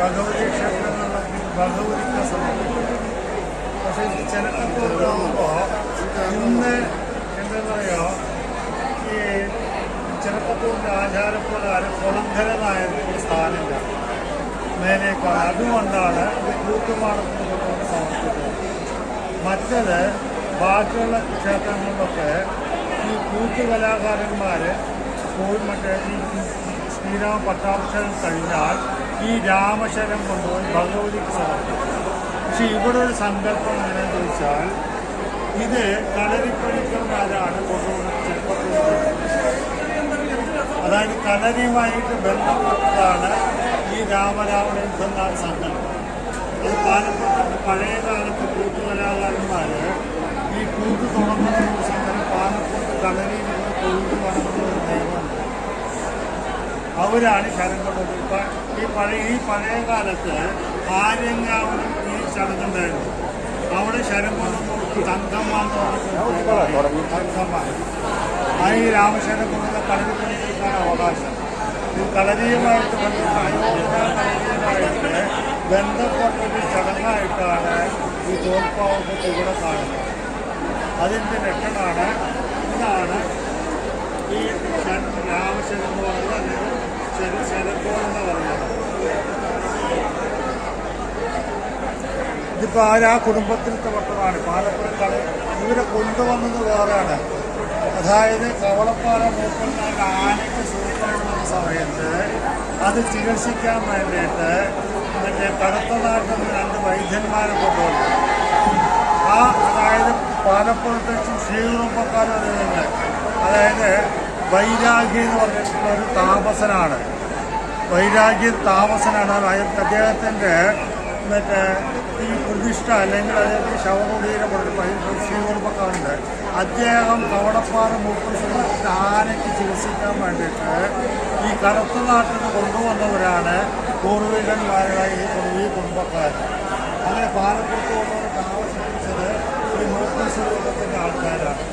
ഭഗവതി ക്ഷേത്രങ്ങളിലൊക്കെ ഭഗവതിക്ക് സമർപ്പിക്കുന്നത്. പക്ഷേ ഇത് ചെനക്കത്തൂരിലാകുമ്പോൾ ഇന്ന് എന്താ പറയുക, ഈ ചെനക്കത്തൂരിൻ്റെ ആചാരപ്രകാരം കുളങ്കരനായ സ്ഥാനമില്ല മേലേക്കാണ്. അതുകൊണ്ടാണ് ഇത് കൂട്ടുമാടത്തിന് കൊണ്ടുകൊണ്ട് സമർപ്പിക്കുന്നത്. മറ്റത് ബാക്കിയുള്ള ക്ഷേത്രങ്ങളിലൊക്കെ ഈ കൂട്ടുകലാകാരന്മാർ മറ്റേ ഈ ശ്രീരാമ പട്ടാഭിഷേകം കഴിഞ്ഞാൽ ഈ രാമശരം കൊണ്ടുപോയി ഭഗവതിക്ക് സമർപ്പിക്കും. പക്ഷെ ഇവിടെ ഒരു സങ്കല്പം എങ്ങനെയെന്ന് ചോദിച്ചാൽ ഇത് കളരിപ്പണിക്കന്മാരാണ് കൊണ്ടുപോകുന്നത്. ചെറുപ്പത്തിൽ അതായത് കളരിയുമായിട്ട് ബന്ധപ്പെട്ടതാണ് ഈ രാമരാവണ യുദ്ധം എന്നാണ് സങ്കല്പം. അത് പാലക്കാട് പഴയ കാലത്ത് കൂട്ടുകലാകാരന്മാർ ഈ കൂട്ട് തുടങ്ങുന്ന ദിവസം തന്നെ പാലക്കാട് കളരിയിൽ തൊഴിൽ വളർന്ന ഒരു നിയമമുണ്ട്. അവരാണ് ശരം കൊണ്ടത്. ഈ പഴയ കാലത്ത് ആര്യങ്കാവിലും ഈ ചടങ്ങുണ്ടായിരുന്നു. അവിടെ ശരം കൊണ്ടുവന്ന് തങ്കമ്മ ഈ രാമശരം കൊണ്ടുവന്ന കളരിപ്പണികൾക്കാണ് അവകാശം. ഈ കളരിയുമായിട്ട് ബന്ധപ്പെട്ടൊരു ചടങ്ങായിട്ടാണ് ഈ തോൽപ്പാവത്ത് ഇവിടെ കാണുന്നത്. അതിൻ്റെ ലക്ഷണമാണ് ഇതാണ് ഈ രാമശരം എന്ന് പറയുന്നത്, അല്ലെങ്കിൽ ശരക്കോളെന്ന് പറയുന്നത്. ഇതിപ്പോൾ ആ കുടുംബത്തിലത്തെ പെട്ടതാണ്. പാലപ്പുറക്കാട് ഇവരെ കൊണ്ടുവന്നത് വേറെയാണ്. അതായത് കവളപ്പാറ മൂപ്പന്നാൽ ആനയ്ക്ക് സൂത്രമുള്ള സമയത്ത് അത് ചികിത്സിക്കാൻ വേണ്ടിയിട്ട് മറ്റേ കടത്തനാട്ടിൽ നിന്ന് 2 വൈദ്യന്മാരെ കൊണ്ടുവന്നു. അതായത് പാലപ്പുറത്തെ ശ്രീകുറുമ്പക്കാരൻ തന്നെ, അതായത് വൈരാഗ്യ എന്ന് പറഞ്ഞിട്ടുള്ള ഒരു താമസനാണ്. വൈരാഗ്യ താമസനാണ്. അദ്ദേഹത്തിൻ്റെ മറ്റേ ഈ പ്രതിഷ്ഠ അല്ലെങ്കിൽ അദ്ദേഹത്തിന് ശവകുടീരം ശ്രീകുറുമ്പക്കാരുണ്ട്. അദ്ദേഹം കവളപ്പാറ മൂപ്പൻ സമയത്ത് ആനയ്ക്ക് ചികിത്സിക്കാൻ വേണ്ടിയിട്ട് ഈ കടത്തനാട്ടിൽ നിന്ന് കൊണ്ടുവന്നവരാണ് പൂർവികന്മാരായ ഈ കുടുംബക്കാർ. അങ്ങനെ പാലപ്പുറത്ത് കൊണ്ടുവന്ന് താമസിപ്പിച്ചത് ഈ മൂപ്പൻ സ്വരൂപത്തിൻ്റെ ആൾക്കാരാണ്.